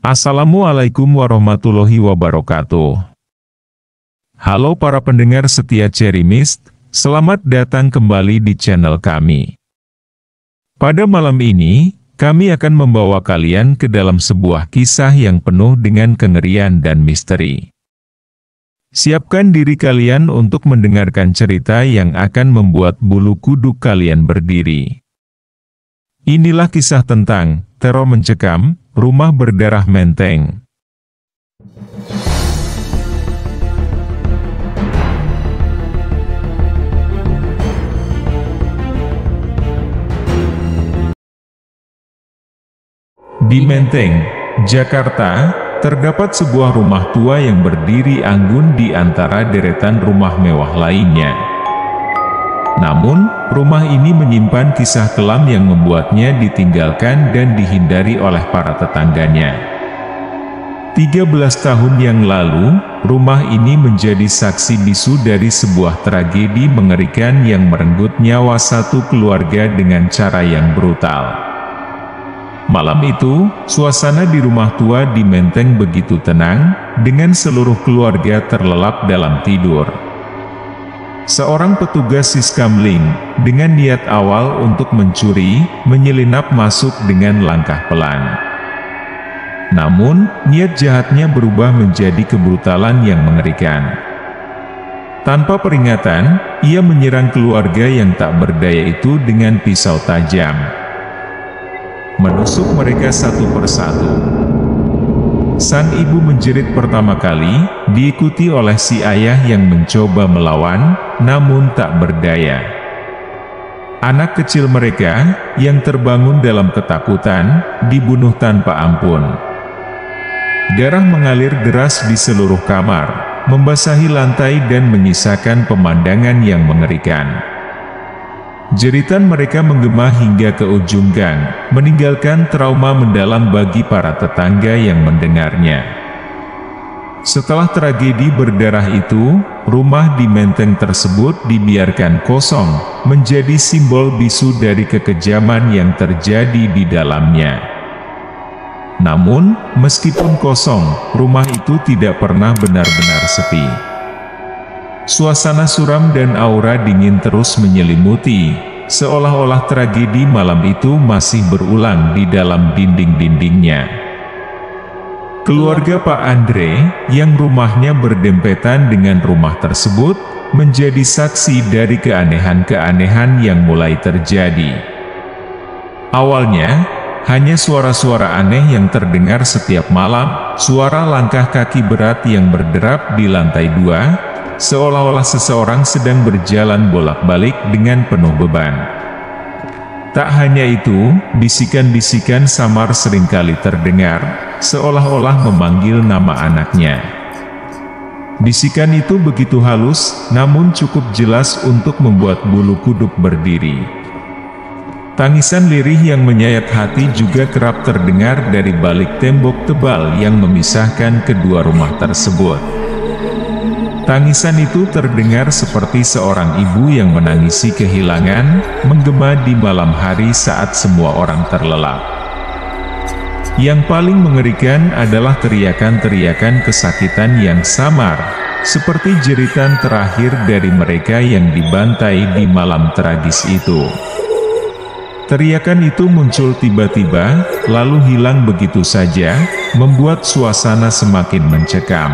Assalamualaikum warahmatullahi wabarakatuh. Halo para pendengar setia Cherry Mist, selamat datang kembali di channel kami. Pada malam ini, kami akan membawa kalian ke dalam sebuah kisah yang penuh dengan kengerian dan misteri. Siapkan diri kalian untuk mendengarkan cerita yang akan membuat bulu kuduk kalian berdiri. Inilah kisah tentang teror mencekam rumah berdarah Menteng. Di Menteng, Jakarta, terdapat sebuah rumah tua yang berdiri anggun di antara deretan rumah mewah lainnya. Namun, rumah ini menyimpan kisah kelam yang membuatnya ditinggalkan dan dihindari oleh para tetangganya. 13 tahun yang lalu, rumah ini menjadi saksi bisu dari sebuah tragedi mengerikan yang merenggut nyawa satu keluarga dengan cara yang brutal. Malam itu, suasana di rumah tua di Menteng begitu tenang, dengan seluruh keluarga terlelap dalam tidur. Seorang petugas Siskamling, dengan niat awal untuk mencuri, menyelinap masuk dengan langkah pelan. Namun, niat jahatnya berubah menjadi kebrutalan yang mengerikan. Tanpa peringatan, ia menyerang keluarga yang tak berdaya itu dengan pisau tajam. Menusuk mereka satu persatu. Sang ibu menjerit pertama kali, diikuti oleh si ayah yang mencoba melawan, namun tak berdaya. Anak kecil mereka, yang terbangun dalam ketakutan, dibunuh tanpa ampun. Darah mengalir deras di seluruh kamar, membasahi lantai dan menyisakan pemandangan yang mengerikan. Jeritan mereka menggema hingga ke ujung gang, meninggalkan trauma mendalam bagi para tetangga yang mendengarnya. Setelah tragedi berdarah itu, rumah di Menteng tersebut dibiarkan kosong, menjadi simbol bisu dari kekejaman yang terjadi di dalamnya. Namun, meskipun kosong, rumah itu tidak pernah benar-benar sepi. Suasana suram dan aura dingin terus menyelimuti, seolah-olah tragedi malam itu masih berulang di dalam dinding-dindingnya. Keluarga Pak Andre, yang rumahnya berdempetan dengan rumah tersebut, menjadi saksi dari keanehan-keanehan yang mulai terjadi. Awalnya, hanya suara-suara aneh yang terdengar setiap malam, suara langkah kaki berat yang berderap di lantai 2, seolah-olah seseorang sedang berjalan bolak-balik dengan penuh beban. Tak hanya itu, bisikan-bisikan samar seringkali terdengar, seolah-olah memanggil nama anaknya. Bisikan itu begitu halus, namun cukup jelas untuk membuat bulu kuduk berdiri. Tangisan lirih yang menyayat hati juga kerap terdengar dari balik tembok tebal yang memisahkan kedua rumah tersebut. Tangisan itu terdengar seperti seorang ibu yang menangisi kehilangan, menggema di malam hari saat semua orang terlelap. Yang paling mengerikan adalah teriakan-teriakan kesakitan yang samar, seperti jeritan terakhir dari mereka yang dibantai di malam tragis itu. Teriakan itu muncul tiba-tiba, lalu hilang begitu saja, membuat suasana semakin mencekam.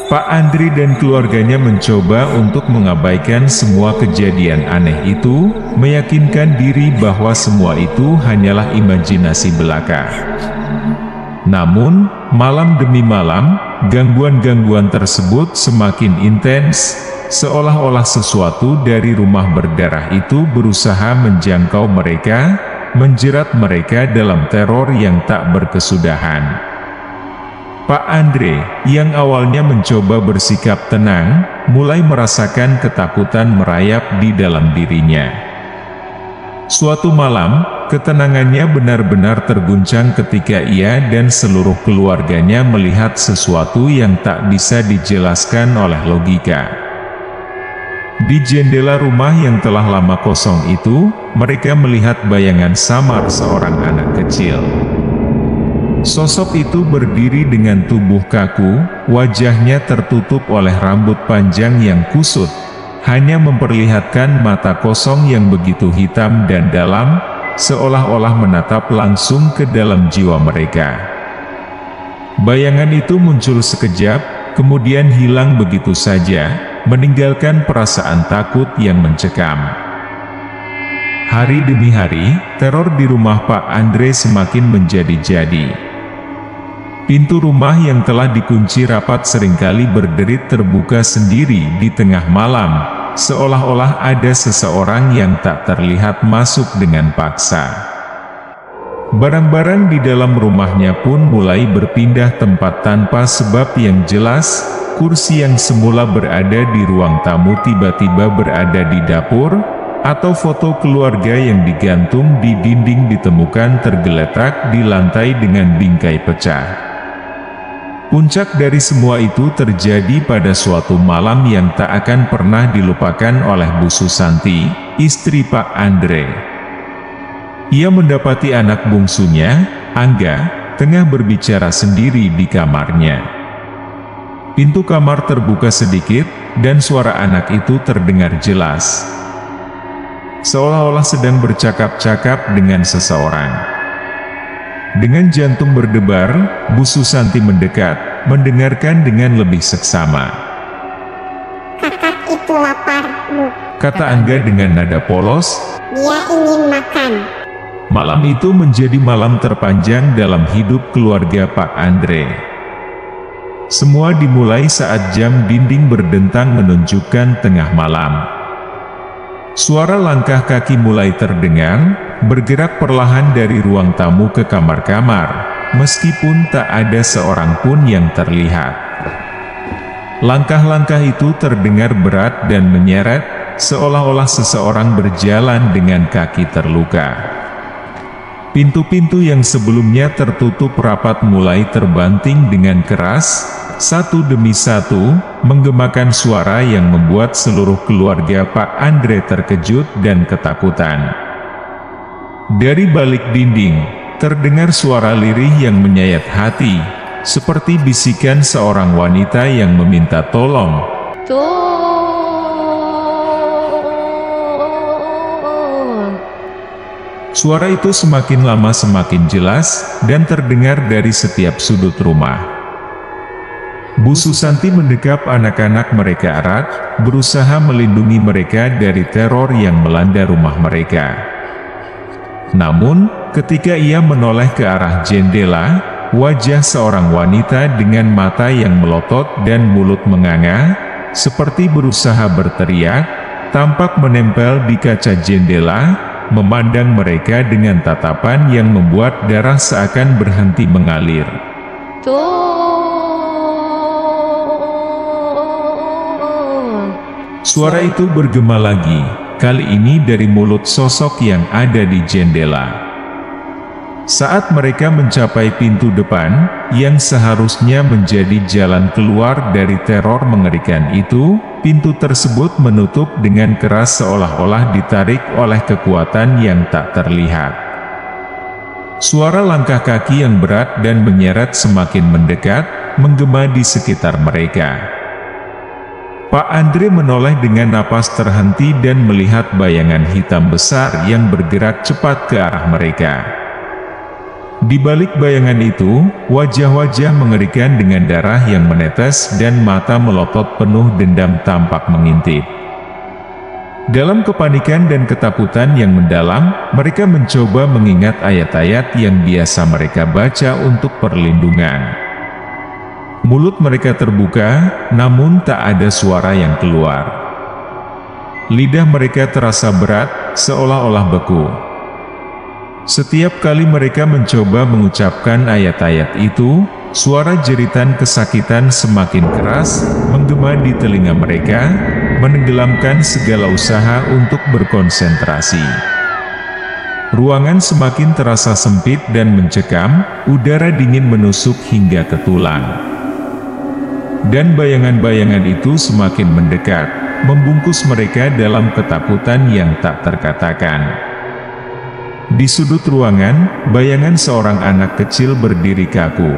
Pak Andri dan keluarganya mencoba untuk mengabaikan semua kejadian aneh itu, meyakinkan diri bahwa semua itu hanyalah imajinasi belaka. Namun, malam demi malam, gangguan-gangguan tersebut semakin intens, seolah-olah sesuatu dari rumah berdarah itu berusaha menjangkau mereka, menjerat mereka dalam teror yang tak berkesudahan. Pak Andre, yang awalnya mencoba bersikap tenang, mulai merasakan ketakutan merayap di dalam dirinya. Suatu malam, ketenangannya benar-benar terguncang ketika ia dan seluruh keluarganya melihat sesuatu yang tak bisa dijelaskan oleh logika. Di jendela rumah yang telah lama kosong itu, mereka melihat bayangan samar seorang anak kecil. Sosok itu berdiri dengan tubuh kaku, wajahnya tertutup oleh rambut panjang yang kusut, hanya memperlihatkan mata kosong yang begitu hitam dan dalam, seolah-olah menatap langsung ke dalam jiwa mereka. Bayangan itu muncul sekejap, kemudian hilang begitu saja, meninggalkan perasaan takut yang mencekam. Hari demi hari, teror di rumah Pak Andre semakin menjadi-jadi. Pintu rumah yang telah dikunci rapat seringkali berderit terbuka sendiri di tengah malam, seolah-olah ada seseorang yang tak terlihat masuk dengan paksa. Barang-barang di dalam rumahnya pun mulai berpindah tempat tanpa sebab yang jelas. Kursi yang semula berada di ruang tamu tiba-tiba berada di dapur, atau foto keluarga yang digantung di dinding ditemukan tergeletak di lantai dengan bingkai pecah. Puncak dari semua itu terjadi pada suatu malam yang tak akan pernah dilupakan oleh Bu Susanti, istri Pak Andre. Ia mendapati anak bungsunya, Angga, tengah berbicara sendiri di kamarnya. Pintu kamar terbuka sedikit, dan suara anak itu terdengar jelas. Seolah-olah sedang bercakap-cakap dengan seseorang. Dengan jantung berdebar, Bu Susanti mendekat, mendengarkan dengan lebih seksama. Kakak itu lapar, Bu, kata Angga dengan nada polos. Dia ingin makan. Malam itu menjadi malam terpanjang dalam hidup keluarga Pak Andre. Semua dimulai saat jam dinding berdentang menunjukkan tengah malam. Suara langkah kaki mulai terdengar, bergerak perlahan dari ruang tamu ke kamar-kamar, meskipun tak ada seorang pun yang terlihat. Langkah-langkah itu terdengar berat dan menyeret, seolah-olah seseorang berjalan dengan kaki terluka. Pintu-pintu yang sebelumnya tertutup rapat mulai terbanting dengan keras, satu demi satu, menggemakan suara yang membuat seluruh keluarga Pak Andre terkejut dan ketakutan. Dari balik dinding, terdengar suara lirih yang menyayat hati, seperti bisikan seorang wanita yang meminta tolong. Suara itu semakin lama semakin jelas, dan terdengar dari setiap sudut rumah. Bu Susanti mendekap anak-anak mereka erat, berusaha melindungi mereka dari teror yang melanda rumah mereka. Namun, ketika ia menoleh ke arah jendela, wajah seorang wanita dengan mata yang melotot dan mulut menganga, seperti berusaha berteriak, tampak menempel di kaca jendela, memandang mereka dengan tatapan yang membuat darah seakan berhenti mengalir. Suara itu bergema lagi, kali ini dari mulut sosok yang ada di jendela. Saat mereka mencapai pintu depan, yang seharusnya menjadi jalan keluar dari teror mengerikan itu, pintu tersebut menutup dengan keras seolah-olah ditarik oleh kekuatan yang tak terlihat. Suara langkah kaki yang berat dan menyeret semakin mendekat, menggema di sekitar mereka. Pak Andre menoleh dengan napas terhenti dan melihat bayangan hitam besar yang bergerak cepat ke arah mereka. Di balik bayangan itu, wajah-wajah mengerikan dengan darah yang menetes dan mata melotot penuh dendam tampak mengintip. Dalam kepanikan dan ketakutan yang mendalam, mereka mencoba mengingat ayat-ayat yang biasa mereka baca untuk perlindungan. Mulut mereka terbuka, namun tak ada suara yang keluar. Lidah mereka terasa berat, seolah-olah beku. Setiap kali mereka mencoba mengucapkan ayat-ayat itu, suara jeritan kesakitan semakin keras, menggema di telinga mereka, menenggelamkan segala usaha untuk berkonsentrasi. Ruangan semakin terasa sempit dan mencekam, udara dingin menusuk hingga ke tulang. Dan bayangan-bayangan itu semakin mendekat, membungkus mereka dalam ketakutan yang tak terkatakan. Di sudut ruangan, bayangan seorang anak kecil berdiri kaku.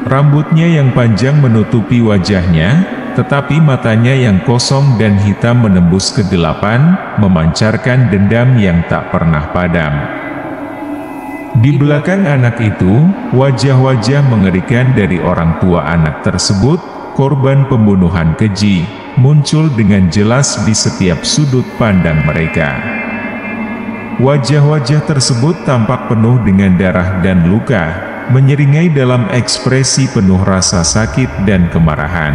Rambutnya yang panjang menutupi wajahnya, tetapi matanya yang kosong dan hitam menembus kegelapan, memancarkan dendam yang tak pernah padam. Di belakang anak itu, wajah-wajah mengerikan dari orang tua anak tersebut, korban pembunuhan keji, muncul dengan jelas di setiap sudut pandang mereka. Wajah-wajah tersebut tampak penuh dengan darah dan luka, menyeringai dalam ekspresi penuh rasa sakit dan kemarahan.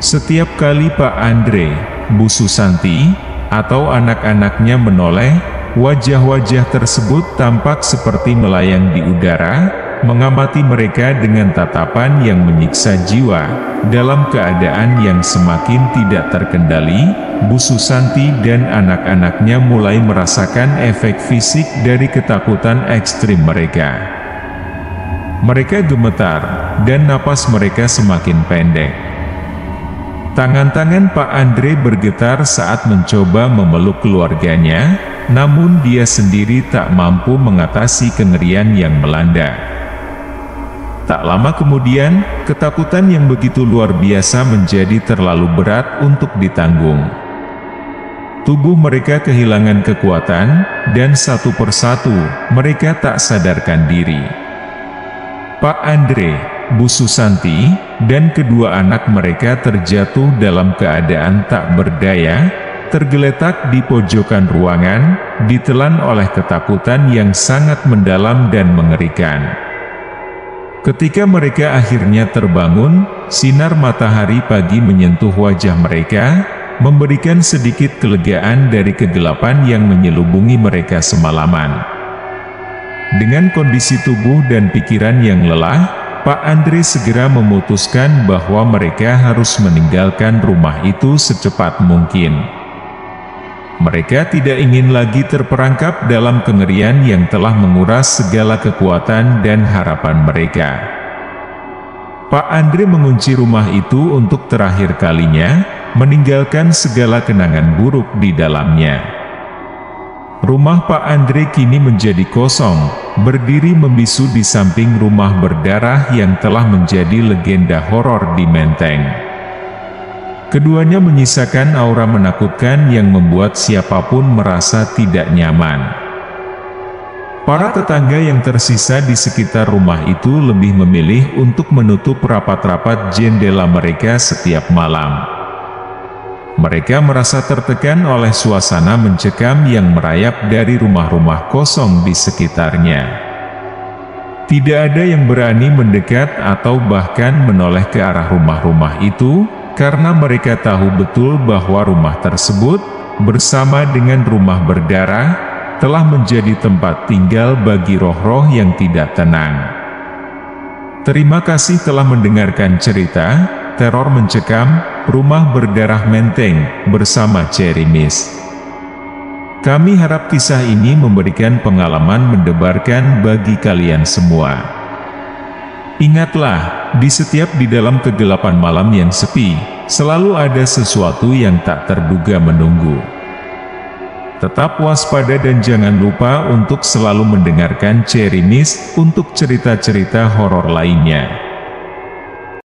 Setiap kali Pak Andre, Bu Susanti, atau anak-anaknya menoleh, wajah-wajah tersebut tampak seperti melayang di udara, mengamati mereka dengan tatapan yang menyiksa jiwa. Dalam keadaan yang semakin tidak terkendali, Bu Susanti dan anak-anaknya mulai merasakan efek fisik dari ketakutan ekstrim mereka. Mereka gemetar, dan napas mereka semakin pendek. Tangan-tangan Pak Andre bergetar saat mencoba memeluk keluarganya, namun dia sendiri tak mampu mengatasi kengerian yang melanda. Tak lama kemudian, ketakutan yang begitu luar biasa menjadi terlalu berat untuk ditanggung. Tubuh mereka kehilangan kekuatan, dan satu persatu, mereka tak sadarkan diri. Pak Andre, Bu Susanti, dan kedua anak mereka terjatuh dalam keadaan tak berdaya, tergeletak di pojokan ruangan, ditelan oleh ketakutan yang sangat mendalam dan mengerikan. Ketika mereka akhirnya terbangun, sinar matahari pagi menyentuh wajah mereka, memberikan sedikit kelegaan dari kegelapan yang menyelubungi mereka semalaman. Dengan kondisi tubuh dan pikiran yang lelah, Pak Andre segera memutuskan bahwa mereka harus meninggalkan rumah itu secepat mungkin. Mereka tidak ingin lagi terperangkap dalam kengerian yang telah menguras segala kekuatan dan harapan mereka. Pak Andre mengunci rumah itu untuk terakhir kalinya, meninggalkan segala kenangan buruk di dalamnya. Rumah Pak Andre kini menjadi kosong, berdiri membisu di samping rumah berdarah yang telah menjadi legenda horor di Menteng. Keduanya menyisakan aura menakutkan yang membuat siapapun merasa tidak nyaman. Para tetangga yang tersisa di sekitar rumah itu lebih memilih untuk menutup rapat-rapat jendela mereka setiap malam. Mereka merasa tertekan oleh suasana mencekam yang merayap dari rumah-rumah kosong di sekitarnya. Tidak ada yang berani mendekat atau bahkan menoleh ke arah rumah-rumah itu, karena mereka tahu betul bahwa rumah tersebut, bersama dengan rumah berdarah, telah menjadi tempat tinggal bagi roh-roh yang tidak tenang. Terima kasih telah mendengarkan cerita Teror Mencekam, Rumah Berdarah Menteng, bersama Cerimis. Kami harap kisah ini memberikan pengalaman mendebarkan bagi kalian semua. Ingatlah, di dalam kegelapan malam yang sepi, selalu ada sesuatu yang tak terduga menunggu. Tetap waspada dan jangan lupa untuk selalu mendengarkan Cerimis untuk cerita-cerita horor lainnya.